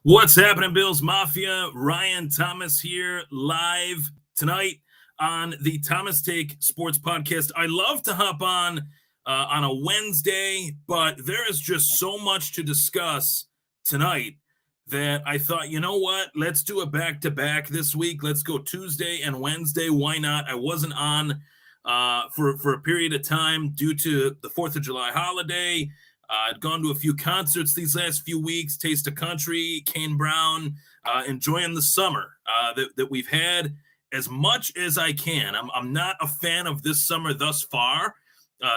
What's happening, Bills Mafia? Ryan Thomas here, live tonight on the Thomas Take Sports Podcast. I love to hop on a Wednesday, but there is just so much to discuss tonight that I thought, you know what? Let's do a back-to-back this week. Let's go Tuesday and Wednesday. Why not? I wasn't on for a period of time due to the 4th of July holiday. I'd gone to a few concerts these last few weeks, Taste of Country, Kane Brown, enjoying the summer that we've had as much as I can. I'm not a fan of this summer thus far.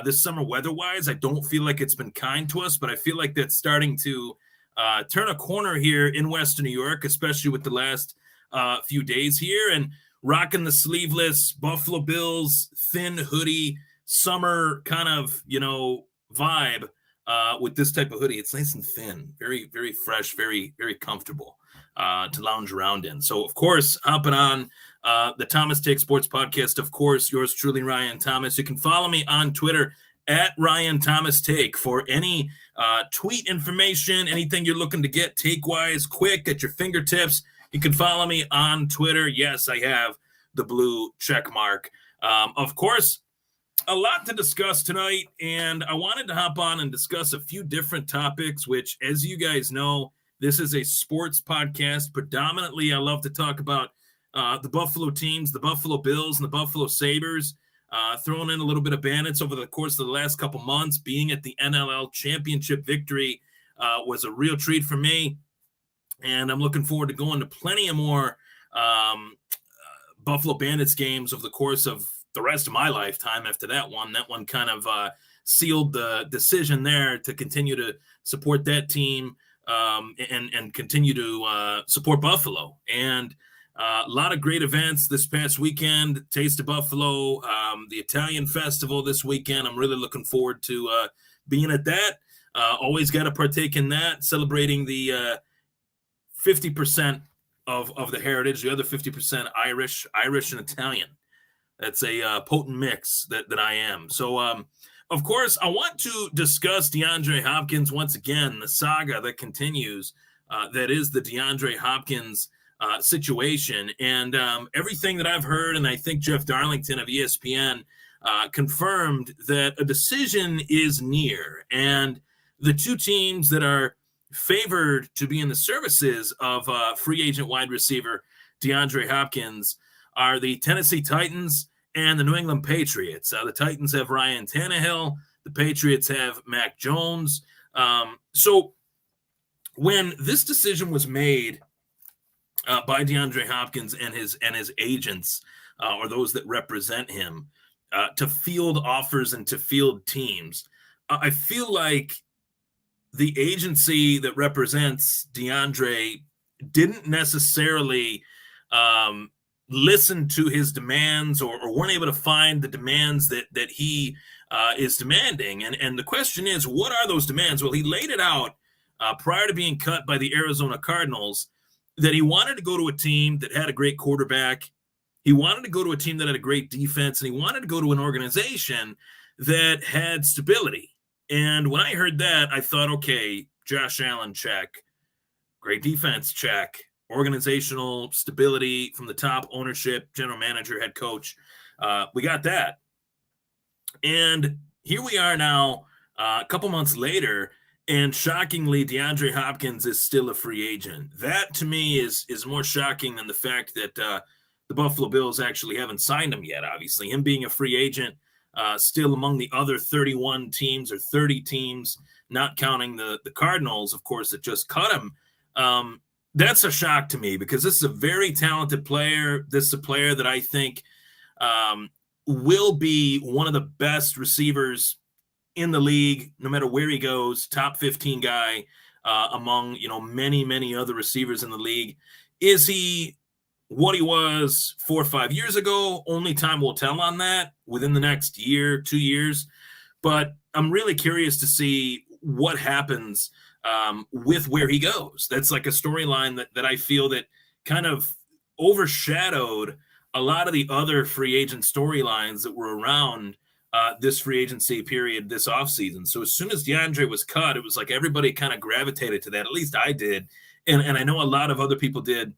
This summer weather-wise, I don't feel like it's been kind to us, but I feel like that's starting to turn a corner here in Western New York, especially with the last few days here, and rocking the sleeveless Buffalo Bills thin hoodie summer kind of, vibe. With this type of hoodie, it's nice and thin, very, very fresh, very, very comfortable to lounge around in. So, of course, hopping on the Thomas Take Sports Podcast, of course, yours truly, Ryan Thomas. You can follow me on Twitter at Ryan Thomas Take for any tweet information, anything you're looking to get take-wise, quick, at your fingertips. You can follow me on Twitter. Yes, I have the blue check mark. Of course, a lot to discuss tonight, and I wanted to hop on and discuss a few different topics, which, as you guys know, this is a sports podcast. Predominantly, I love to talk about the Buffalo teams, the Buffalo Bills and the Buffalo Sabres, throwing in a little bit of Bandits over the course of the last couple months. Being at the NLL championship victory was a real treat for me, and I'm looking forward to going to plenty of more Buffalo Bandits games over the course of the rest of my lifetime after that one. That one kind of sealed the decision there to continue to support that team and continue to support Buffalo. And a lot of great events this past weekend. Taste of Buffalo, the Italian Festival this weekend. I'm really looking forward to being at that. Always got to partake in that, celebrating the 50% of the heritage, the other 50% Irish and Italian. That's a potent mix that I am. So, of course, I want to discuss DeAndre Hopkins once again, the saga that continues. That is the DeAndre Hopkins situation. And everything that I've heard, and I think Jeff Darlington of ESPN confirmed that a decision is near. And the two teams that are favored to be in the services of free agent wide receiver DeAndre Hopkins are the Tennessee Titans and the New England Patriots. The Titans have Ryan Tannehill. The Patriots have Mac Jones. So when this decision was made by DeAndre Hopkins and his agents, or those that represent him, to field offers and to field teams, I feel like the agency that represents DeAndre didn't necessarily listen to his demands or weren't able to find the demands that he is demanding. And the question is, what are those demands? Well, he laid it out prior to being cut by the Arizona Cardinals that he wanted to go to a team that had a great quarterback. He wanted to go to a team that had a great defense, and he wanted to go to an organization that had stability. And when I heard that, I thought, okay, Josh Allen, check. Great defense, check. Organizational stability from the top, ownership, general manager, head coach. We got that. And here we are now, a couple months later, and shockingly, DeAndre Hopkins is still a free agent. That, to me, is more shocking than the fact that the Buffalo Bills actually haven't signed him yet, obviously. Him being a free agent, still among the other 31 teams or 30 teams, not counting the Cardinals, of course, that just cut him. That's a shock to me because this is a very talented player. This is a player that I think will be one of the best receivers in the league, no matter where he goes, top 15 guy among, many, many other receivers in the league. Is he what he was 4 or 5 years ago? Only time will tell on that within the next year, 2 years. But I'm really curious to see what happens with where he goes. That's like a storyline that I feel that kind of overshadowed a lot of the other free agent storylines that were around this free agency period this offseason. So as soon as DeAndre was cut, it was like everybody kind of gravitated to that. At least I did. And I know a lot of other people did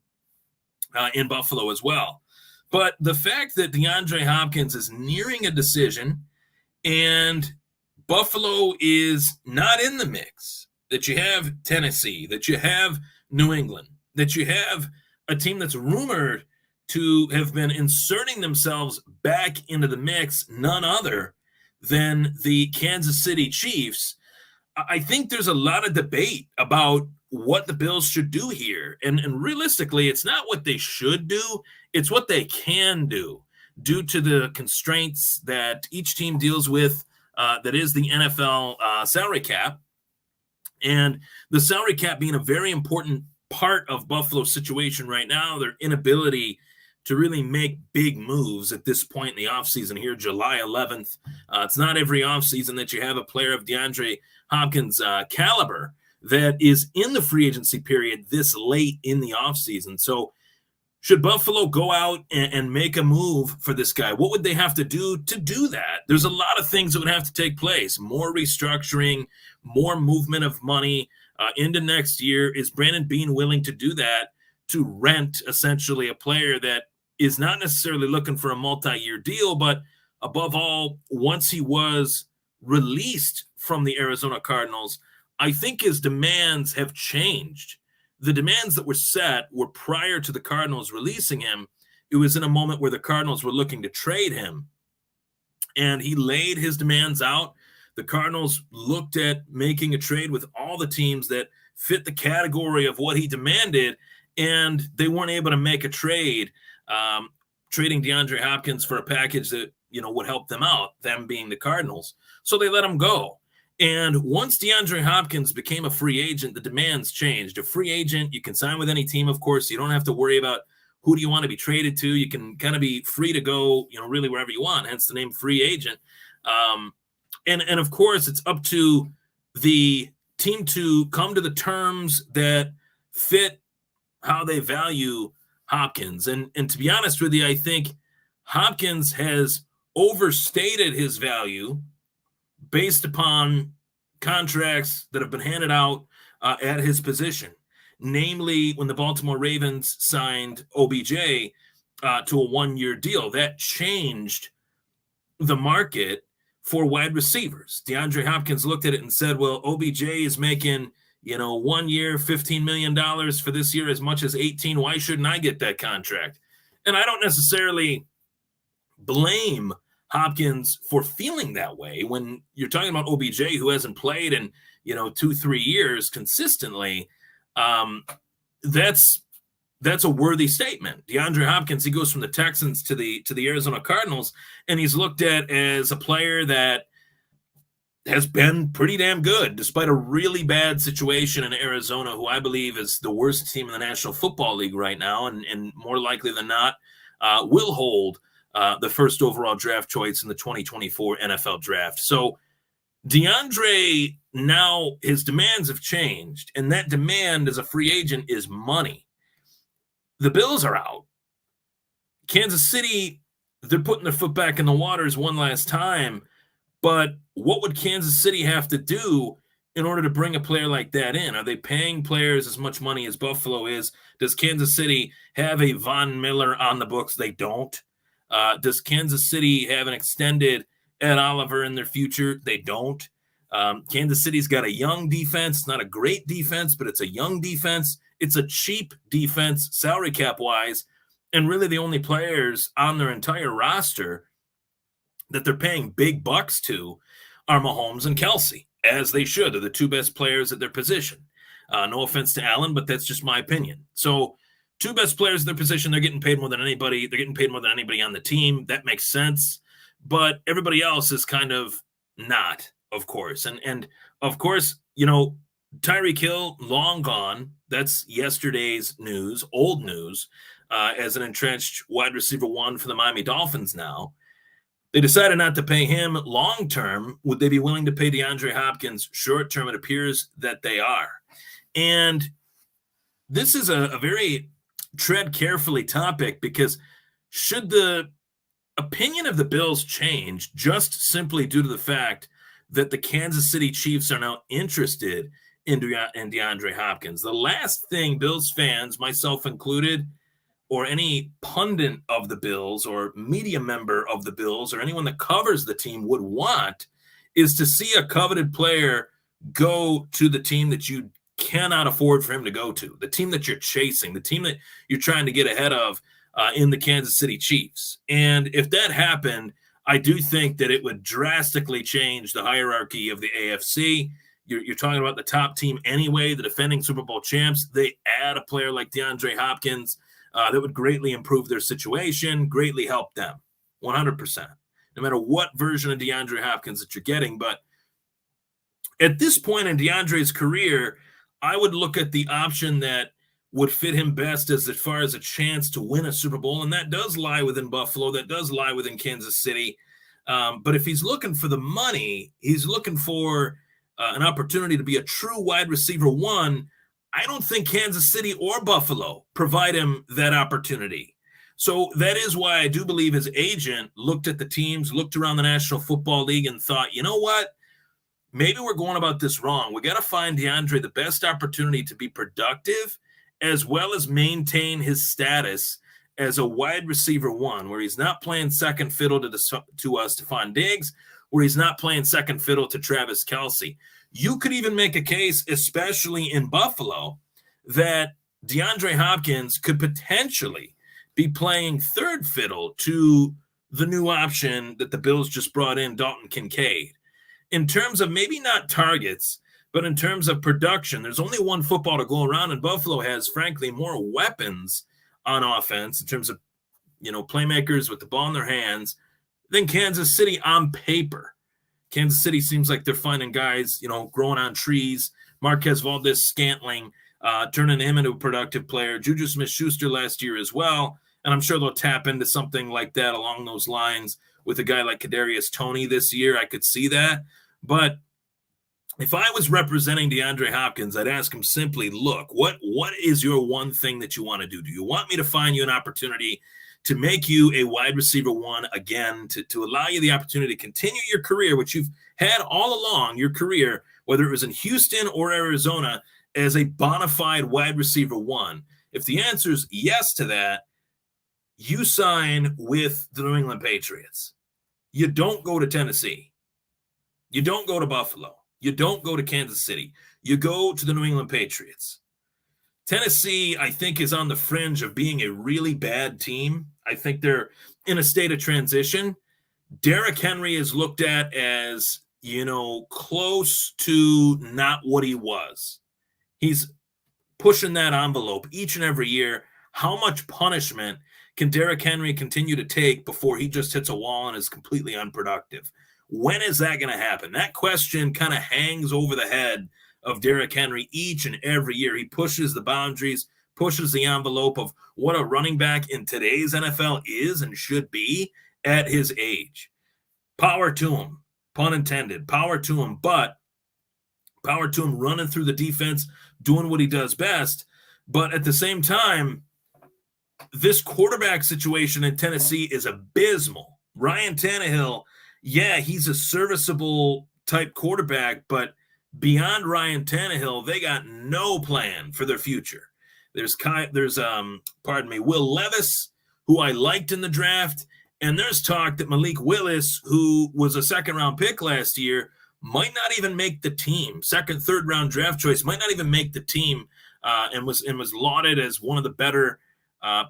in Buffalo as well. But the fact that DeAndre Hopkins is nearing a decision and Buffalo is not in the mix, that you have Tennessee, that you have New England, that you have a team that's rumored to have been inserting themselves back into the mix, none other than the Kansas City Chiefs. I think there's a lot of debate about what the Bills should do here. And realistically, it's not what they should do, it's what they can do due to the constraints that each team deals with, that is the NFL salary cap. And the salary cap being a very important part of Buffalo's situation right now, their inability to really make big moves at this point in the offseason here, July 11th. It's not every offseason that you have a player of DeAndre Hopkins' caliber that is in the free agency period this late in the offseason. So should Buffalo go out and make a move for this guy? What would they have to do that? There's a lot of things that would have to take place. More restructuring, more movement of money into next year. Is Brandon Beane willing to do that, to rent essentially a player that is not necessarily looking for a multi-year deal, but above all, once he was released from the Arizona Cardinals, I think his demands have changed. The demands that were set were prior to the Cardinals releasing him. It was in a moment where the Cardinals were looking to trade him, and he laid his demands out. The Cardinals looked at making a trade with all the teams that fit the category of what he demanded, and they weren't able to make a trade, trading DeAndre Hopkins for a package that, would help them out, them being the Cardinals. So they let him go. And once DeAndre Hopkins became a free agent, the demands changed. A free agent, you can sign with any team, of course. You don't have to worry about who do you want to be traded to. You can kind of be free to go, really wherever you want, hence the name free agent. And of course, it's up to the team to come to the terms that fit how they value Hopkins. And to be honest with you, I think Hopkins has overstated his value based upon contracts that have been handed out at his position, namely when the Baltimore Ravens signed OBJ to a one-year deal. That changed the market for wide receivers. DeAndre Hopkins looked at it and said, well, OBJ is making, 1 year, $15 million for this year, as much as 18. Why shouldn't I get that contract? And I don't necessarily blame Hopkins for feeling that way when you're talking about OBJ, who hasn't played in 2-3 years consistently. That's a worthy statement. DeAndre Hopkins, he goes from the Texans to the Arizona Cardinals, and he's looked at as a player that has been pretty damn good despite a really bad situation in Arizona, who I believe is the worst team in the National Football League right now, and more likely than not will hold the first overall draft choice in the 2024 NFL draft. So DeAndre, now his demands have changed, and that demand as a free agent is money. The Bills are out. Kansas City, they're putting their foot back in the waters one last time, but what would Kansas City have to do in order to bring a player like that in? Are they paying players as much money as Buffalo is? Does Kansas City have a Von Miller on the books? They don't. Does Kansas City have an extended Ed Oliver in their future? They don't. Kansas City's got a young defense, not a great defense, but it's a young defense. It's a cheap defense, salary cap wise, and really the only players on their entire roster that they're paying big bucks to are Mahomes and Kelsey, as they should. They're the two best players at their position. No offense to Allen, but that's just my opinion. So two best players at their position, they're getting paid more than anybody. They're getting paid more than anybody on the team. That makes sense. But everybody else is kind of not, of course. And of course, Tyreek Hill, long gone. That's yesterday's news, old news, as an entrenched wide receiver one for the Miami Dolphins now. They decided not to pay him long-term. Would they be willing to pay DeAndre Hopkins short-term? It appears that they are. And this is a very tread carefully topic, because should the opinion of the Bills change just simply due to the fact that the Kansas City Chiefs are now interested in DeAndre Hopkins. The last thing Bills fans, myself included, or any pundit of the Bills or media member of the Bills or anyone that covers the team would want is to see a coveted player go to the team that you cannot afford for him to go to, the team that you're chasing, the team that you're trying to get ahead of in the Kansas City Chiefs. And if that happened, I do think that it would drastically change the hierarchy of the AFC. You're talking about the top team anyway, the defending Super Bowl champs. They add a player like DeAndre Hopkins that would greatly improve their situation, greatly help them, 100%, no matter what version of DeAndre Hopkins that you're getting. But at this point in DeAndre's career, I would look at the option that would fit him best as far as a chance to win a Super Bowl, and that does lie within Buffalo, that does lie within Kansas City. But if he's looking for the money, he's looking for an opportunity to be a true wide receiver one, I don't think Kansas City or Buffalo provide him that opportunity. So that is why I do believe his agent looked at the teams, looked around the National Football League and thought, you know what? Maybe we're going about this wrong. We got to find DeAndre the best opportunity to be productive as well as maintain his status as a wide receiver one, where he's not playing second fiddle to Stephon Diggs, where he's not playing second fiddle to Travis Kelce. You could even make a case, especially in Buffalo, that DeAndre Hopkins could potentially be playing third fiddle to the new option that the Bills just brought in, Dalton Kincaid. In terms of maybe not targets, but in terms of production, there's only one football to go around, and Buffalo has, frankly, more weapons on offense in terms of, playmakers with the ball in their hands than Kansas City on paper. Kansas City seems like they're finding guys, growing on trees. Marquez Valdez-Scantling, turning him into a productive player. Juju Smith-Schuster last year as well. And I'm sure they'll tap into something like that along those lines with a guy like Kadarius Toney this year. I could see that. But if I was representing DeAndre Hopkins, I'd ask him simply, look, what is your one thing that you want to do? Do you want me to find you an opportunity to make you a wide receiver one again, to allow you the opportunity to continue your career, which you've had all along your career, whether it was in Houston or Arizona, as a bona fide wide receiver one? If the answer is yes to that, you sign with the New England Patriots. You don't go to Tennessee. You don't go to Buffalo. You don't go to Kansas City. You go to the New England Patriots. Tennessee, I think, is on the fringe of being a really bad team. I think they're in a state of transition. Derrick Henry is looked at as, close to not what he was. He's pushing that envelope each and every year. How much punishment can Derrick Henry continue to take before he just hits a wall and is completely unproductive? When is that going to happen? That question kind of hangs over the head of Derrick Henry each and every year. He pushes the boundaries, pushes the envelope of what a running back in today's NFL is and should be at his age. Power to him, pun intended, power to him, but power to him running through the defense, doing what he does best. But at the same time, this quarterback situation in Tennessee is abysmal. Ryan Tannehill, yeah, he's a serviceable type quarterback, but beyond Ryan Tannehill, they got no plan for their future. There's Will Levis, who I liked in the draft, and there's talk that Malik Willis, who was a second-round pick last year, might not even make the team. Second, third-round draft choice might not even make the team, and was lauded as one of the better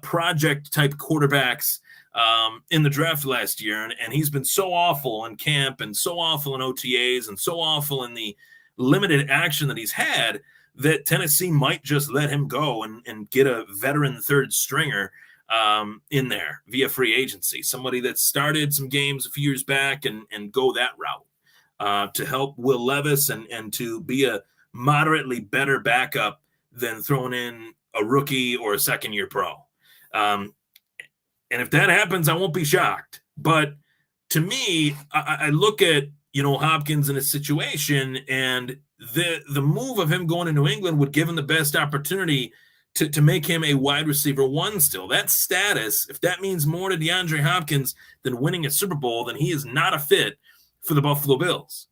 project-type quarterbacks in the draft last year. And he's been so awful in camp and so awful in OTAs and so awful in the limited action that he's had that Tennessee might just let him go and get a veteran third stringer in there via free agency, somebody that started some games a few years back and go that route to help Will Levis and to be a moderately better backup than throwing in a rookie or a second-year pro. And if that happens, I won't be shocked. But to me, I look at, Hopkins in his situation, and the move of him going to New England would give him the best opportunity to make him a wide receiver one still. That status, if that means more to DeAndre Hopkins than winning a Super Bowl, then he is not a fit for the Buffalo Bills.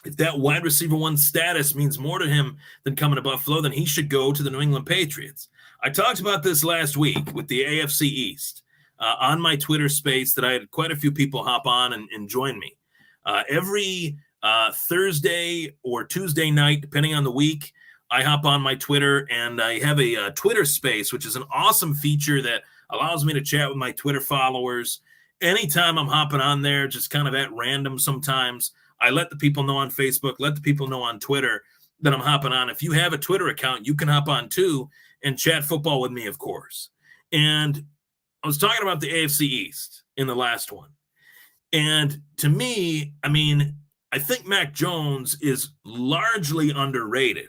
if that wide receiver one status means more to him than coming to Buffalo, then he should go to the New England Patriots. I talked about this last week with the AFC East on my Twitter space that I had quite a few people hop on and join me. Every Thursday or Tuesday night, depending on the week, I hop on my Twitter, and I have a Twitter space, which is an awesome feature that allows me to chat with my Twitter followers. Anytime I'm hopping on there, just kind of at random sometimes, I let the people know on Facebook, let the people know on Twitter that I'm hopping on. If you have a Twitter account, you can hop on too and chat football with me, of course. And I was talking about the AFC East in the last one. And to me, I mean, I think Mac Jones is largely underrated.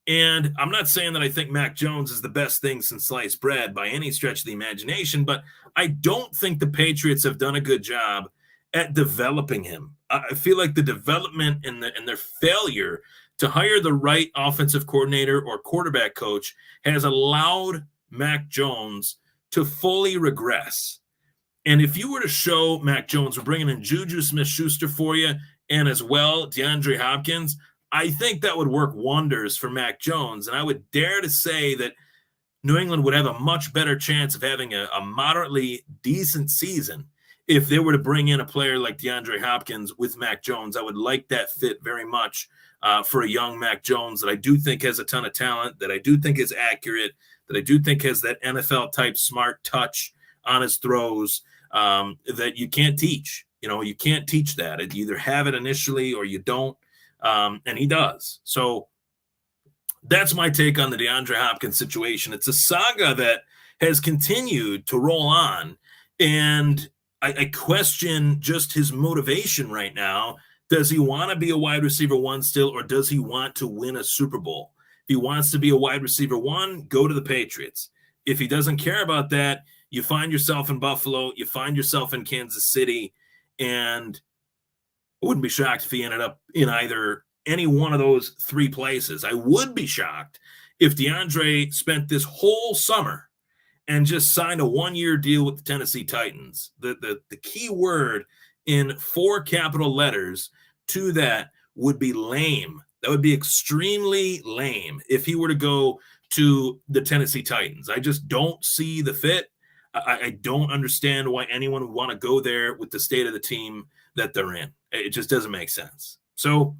And I'm not saying that I think Mac Jones is the best thing since sliced bread by any stretch of the imagination, but I don't think the Patriots have done a good job at developing him. I feel like the development and their failure to hire the right offensive coordinator or quarterback coach has allowed Mac Jones to fully regress. And if you were to show Mac Jones, we're bringing in Juju Smith-Schuster for you, and as well DeAndre Hopkins, I think that would work wonders for Mac Jones. And I would dare to say that New England would have a much better chance of having a moderately decent season if they were to bring in a player like DeAndre Hopkins with Mac Jones. I would like that fit very much for a young Mac Jones that I do think has a ton of talent, that I do think is accurate, that I do think has that NFL-type smart touch on his throws that you can't teach. You know, you can't teach that. You either have it initially or you don't. And he does. So that's my take on the DeAndre Hopkins situation. It's a saga that has continued to roll on, and I question just his motivation right now. Does he want to be a wide receiver one still, or does he want to win a Super Bowl? If he wants to be a wide receiver one, go to the Patriots. If he doesn't care about that, you find yourself in Buffalo, you find yourself in Kansas City, and I wouldn't be shocked if he ended up in either any one of those three places. I would be shocked if DeAndre spent this whole summer and just signed a one-year deal with the Tennessee Titans. The key word in 4 capital letters to that would be lame. That would be extremely lame if he were to go to the Tennessee Titans. I just don't see the fit. I don't understand why anyone would want to go there with the state of the team that they're in. It just doesn't make sense. So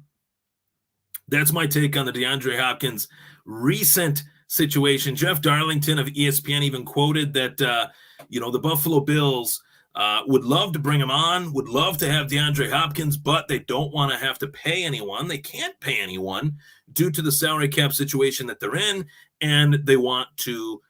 that's my take on the DeAndre Hopkins recent situation. Jeff Darlington of ESPN even quoted that, the Buffalo Bills would love to bring him on, would love to have DeAndre Hopkins, but they don't want to have to pay anyone. They can't pay anyone due to the salary cap situation that they're in, and they want to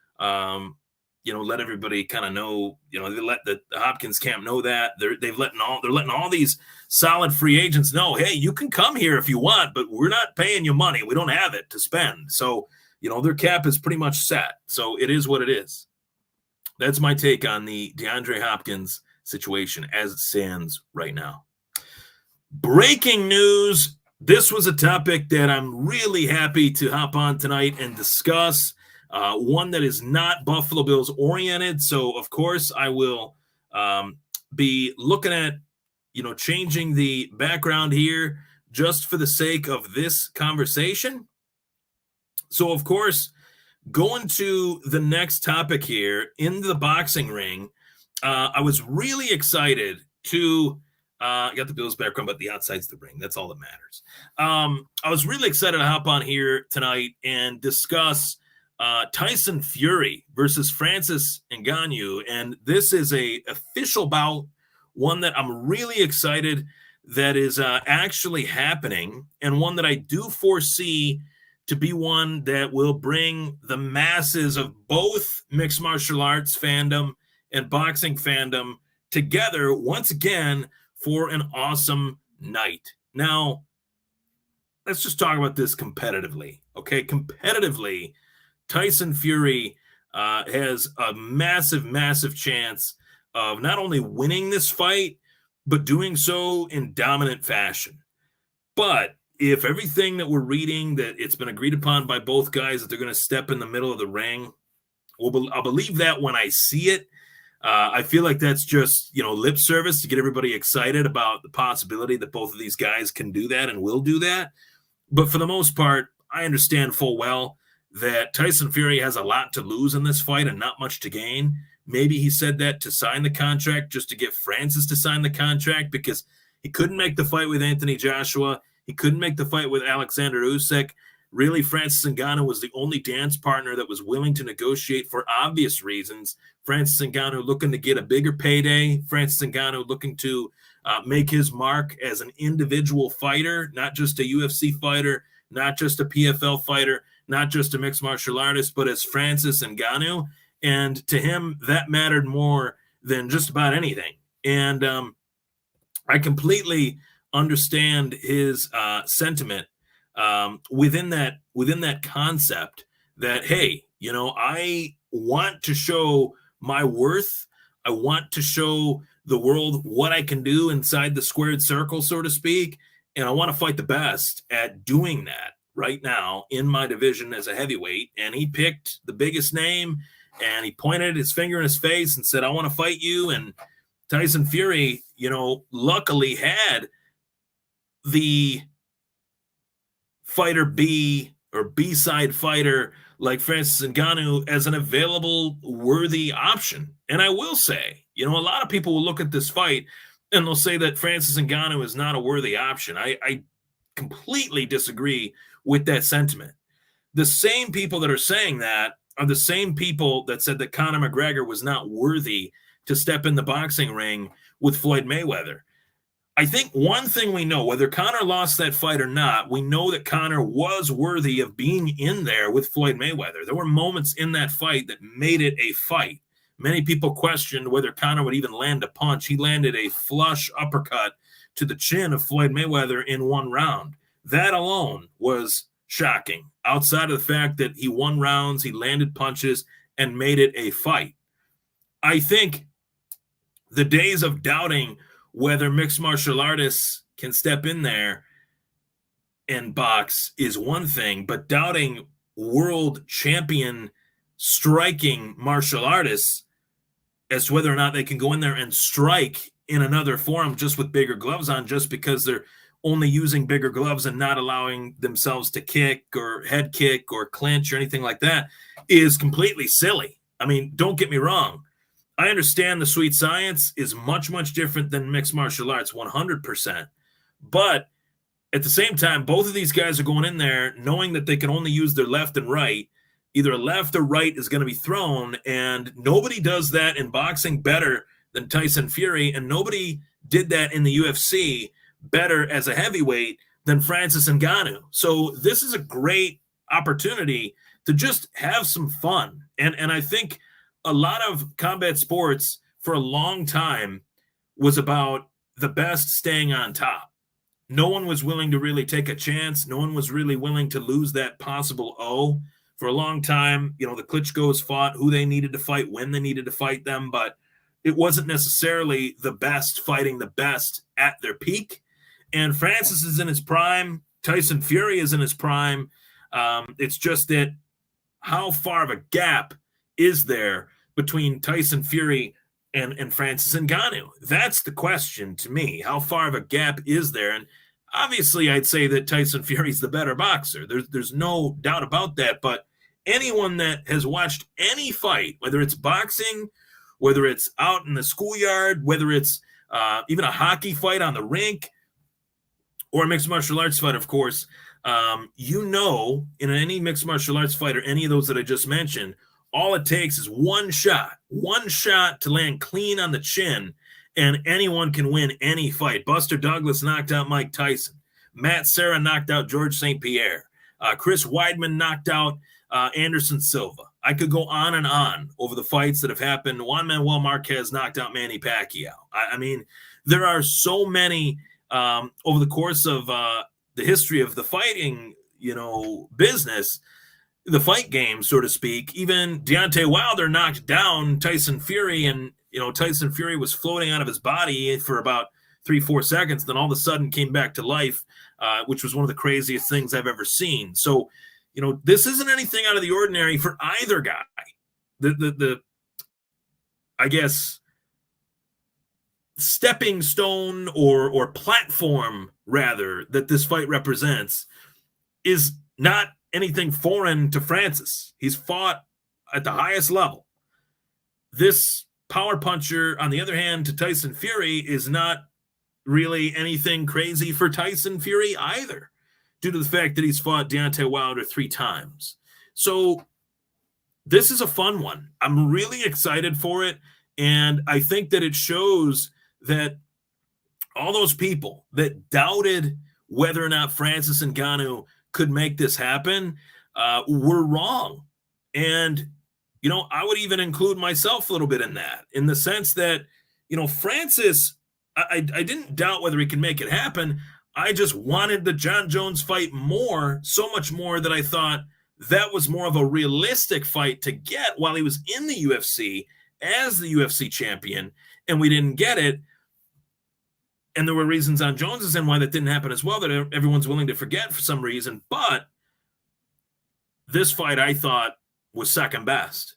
let everybody kind of know, they let the Hopkins camp know that they're letting all these solid free agents know, hey, you can come here if you want, but we're not paying you money. We don't have it to spend. So, their cap is pretty much set. So it is what it is. That's my take on the DeAndre Hopkins situation as it stands right now. Breaking news. This was a topic that I'm really happy to hop on tonight and discuss. One that is not Buffalo Bills oriented. So, of course, I will be looking at, changing the background here just for the sake of this conversation. So, of course, going to the next topic here in the boxing ring, I was really excited to got the Bills background, but the outside's the ring. That's all that matters. I was really excited to hop on here tonight and discuss Tyson Fury versus Francis Ngannou, and this is a official bout, one that I'm really excited that is actually happening, and one that I do foresee to be one that will bring the masses of both mixed martial arts fandom and boxing fandom together once again for an awesome night. Now, let's just talk about this competitively, okay? Competitively, Tyson Fury has a massive, massive chance of not only winning this fight, but doing so in dominant fashion. But if everything that we're reading, that it's been agreed upon by both guys that they're going to step in the middle of the ring, well, I'll believe that when I see it. I feel like that's just, lip service to get everybody excited about the possibility that both of these guys can do that and will do that. But for the most part, I understand full well that Tyson Fury has a lot to lose in this fight and not much to gain. Maybe he said that to sign the contract just to get Francis to sign the contract because he couldn't make the fight with Anthony Joshua. He couldn't make the fight with Alexander Usyk. Really, Francis Ngannou was the only dance partner that was willing to negotiate for obvious reasons. Francis Ngannou looking to get a bigger payday. Francis Ngannou looking to make his mark as an individual fighter, not just a UFC fighter, not just a PFL fighter, not just a mixed martial artist, but as Francis Ngannou. And to him, that mattered more than just about anything. And I completely understand his sentiment within that concept that, hey, I want to show my worth. I want to show the world what I can do inside the squared circle, so to speak. And I want to fight the best at doing that right now in my division as a heavyweight. And he picked the biggest name and he pointed his finger in his face and said, I want to fight you. And Tyson Fury, luckily had the fighter B or B-side fighter like Francis Ngannou as an available worthy option. And I will say, a lot of people will look at this fight and they'll say that Francis Ngannou is not a worthy option. I completely disagree with that sentiment. The same people that are saying that are the same people that said that Conor McGregor was not worthy to step in the boxing ring with Floyd Mayweather. I think one thing we know, whether Conor lost that fight or not, we know that Conor was worthy of being in there with Floyd Mayweather. There were moments in that fight that made it a fight. Many people questioned whether Conor would even land a punch. He landed a flush uppercut to the chin of Floyd Mayweather in one round. That alone was shocking, outside of the fact that he won rounds, he landed punches, and made it a fight. I think the days of doubting whether mixed martial artists can step in there and box is one thing, but doubting world champion striking martial artists as to whether or not they can go in there and strike in another forum just with bigger gloves on, just because they're only using bigger gloves and not allowing themselves to kick or head kick or clinch or anything like that, is completely silly. I mean, don't get me wrong. I understand the sweet science is much, much different than mixed martial arts, 100%. But at the same time, both of these guys are going in there knowing that they can only use their left and right. Either left or right is going to be thrown, and nobody does that in boxing better than Tyson Fury, and nobody did that in the UFC better as a heavyweight than Francis Ngannou. So this is a great opportunity to just have some fun. And I think a lot of combat sports for a long time was about the best staying on top. No one was willing to really take a chance. No one was really willing to lose that possible O. For a long time, the Klitschko's fought who they needed to fight when they needed to fight them, but it wasn't necessarily the best fighting the best at their peak. And Francis is in his prime. Tyson Fury is in his prime. It's just that how far of a gap is there between Tyson Fury and Francis Ngannou? That's the question to me. How far of a gap is there? And obviously, I'd say that Tyson Fury's the better boxer. There's no doubt about that. But anyone that has watched any fight, whether it's boxing, whether it's out in the schoolyard, whether it's even a hockey fight on the rink, or a mixed martial arts fight, of course, in any mixed martial arts fight or any of those that I just mentioned, all it takes is one shot to land clean on the chin, and anyone can win any fight. Buster Douglas knocked out Mike Tyson. Matt Serra knocked out George St. Pierre. Chris Weidman knocked out Anderson Silva. I could go on and on over the fights that have happened. Juan Manuel Marquez knocked out Manny Pacquiao. I mean, there are so many over the course of the history of the fighting, business, the fight game, so to speak. Even Deontay Wilder knocked down Tyson Fury, and Tyson Fury was floating out of his body for about 3-4 seconds, then all of a sudden came back to life, which was one of the craziest things I've ever seen. So, this isn't anything out of the ordinary for either guy. The I guess, stepping stone or platform, rather, that this fight represents is not anything foreign to Francis. He's fought at the highest level. This power puncher, on the other hand, to Tyson Fury is not really anything crazy for Tyson Fury either, due to the fact that he's fought Deontay Wilder 3 times. So this is a fun one. I'm really excited for it, and I think that it shows that all those people that doubted whether or not Francis Ngannou could make this happen were wrong. And, I would even include myself a little bit in that, in the sense that, Francis, I didn't doubt whether he could make it happen. I just wanted the John Jones fight more, so much more that I thought that was more of a realistic fight to get while he was in the UFC as the UFC champion, and we didn't get it. And there were reasons on Jones's end why that didn't happen as well that everyone's willing to forget for some reason. But this fight, I thought, was second best.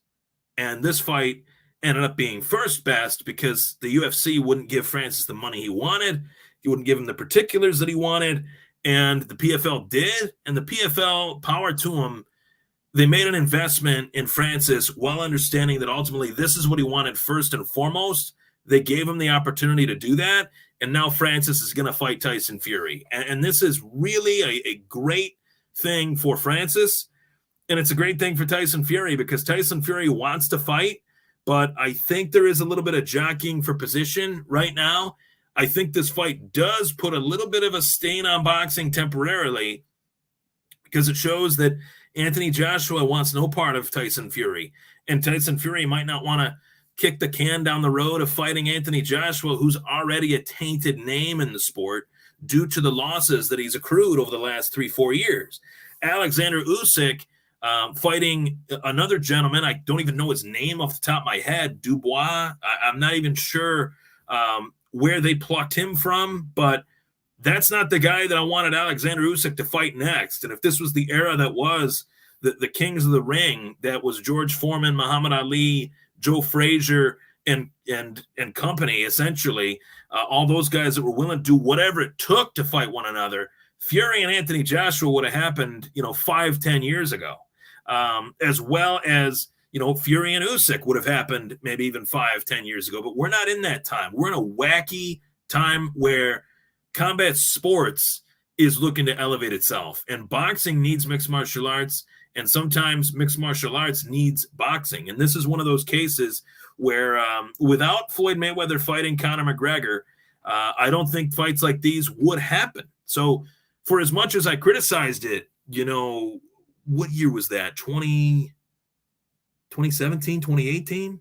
And this fight ended up being first best because the UFC wouldn't give Francis the money he wanted. He wouldn't give him the particulars that he wanted. And the PFL did. And the PFL, power to him, they made an investment in Francis while understanding that ultimately this is what he wanted first and foremost. They gave him the opportunity to do that. And now Francis is going to fight Tyson Fury. And this is really a great thing for Francis. And it's a great thing for Tyson Fury because Tyson Fury wants to fight. But I think there is a little bit of jockeying for position right now. I think this fight does put a little bit of a stain on boxing temporarily because it shows that Anthony Joshua wants no part of Tyson Fury. And Tyson Fury might not want to kick the can down the road of fighting Anthony Joshua, who's already a tainted name in the sport due to the losses that he's accrued over the last 3-4 years. Alexander Usyk fighting another gentleman, I don't even know his name off the top of my head, Dubois. I'm not even sure where they plucked him from, but that's not the guy that I wanted Alexander Usyk to fight next. And if this was the era that was the Kings of the Ring, that was George Foreman, Muhammad Ali, Joe Frazier, and company, essentially, all those guys that were willing to do whatever it took to fight one another, Fury and Anthony Joshua would have happened, 5-10 years ago. As well as, Fury and Usyk would have happened maybe even 5-10 years ago. But we're not in that time. We're in a wacky time where combat sports is looking to elevate itself. And boxing needs mixed martial arts. And sometimes mixed martial arts needs boxing. And this is one of those cases where without Floyd Mayweather fighting Conor McGregor, I don't think fights like these would happen. So for as much as I criticized it, what year was that? 2017, 2018?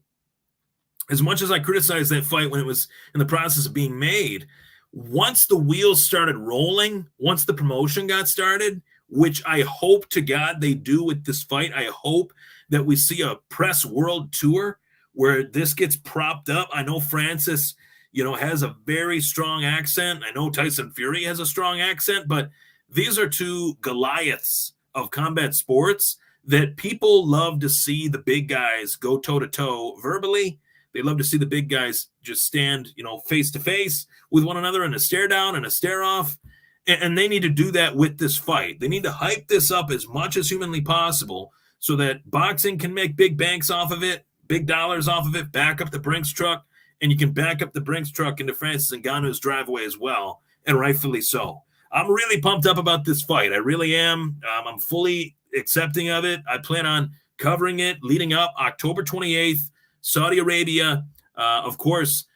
As much as I criticized that fight when it was in the process of being made, once the wheels started rolling, once the promotion got started, which I hope to God they do with this fight, I hope that we see a press world tour where this gets propped up. I know Francis, has a very strong accent. I know Tyson Fury has a strong accent, but these are two Goliaths of combat sports that people love to see the big guys go toe-to-toe verbally. They love to see the big guys just stand, face-to-face with one another in a stare-down and a stare-off. And they need to do that with this fight. They need to hype this up as much as humanly possible so that boxing can make big banks off of it, big dollars off of it, back up the Brinks truck, and you can back up the Brinks truck into Francis Ngannou's driveway as well, and rightfully so. I'm really pumped up about this fight. I really am. I'm fully accepting of it. I plan on covering it leading up October 28th, Saudi Arabia. Of course,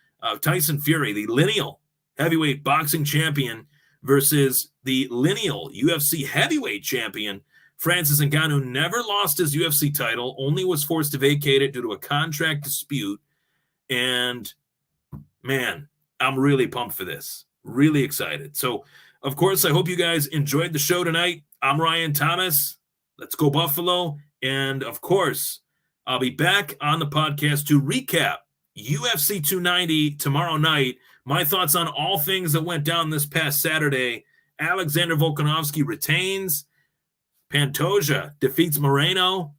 Tyson Fury, the lineal heavyweight boxing champion, versus the lineal UFC heavyweight champion. Francis Ngannou never lost his UFC title, only was forced to vacate it due to a contract dispute. And, man, I'm really pumped for this. Really excited. So, of course, I hope you guys enjoyed the show tonight. I'm Ryan Thomas. Let's go Buffalo. And, of course, I'll be back on the podcast to recap UFC 290 tomorrow night. My thoughts on all things that went down this past Saturday. Alexander Volkanovski retains. Pantoja defeats Moreno.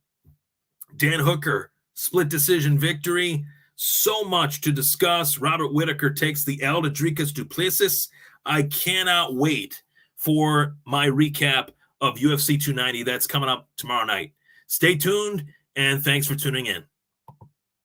Dan Hooker, split decision victory. So much to discuss. Robert Whittaker takes the L to Dricus du Plessis. I cannot wait for my recap of UFC 290 that's coming up tomorrow night. Stay tuned, and thanks for tuning in.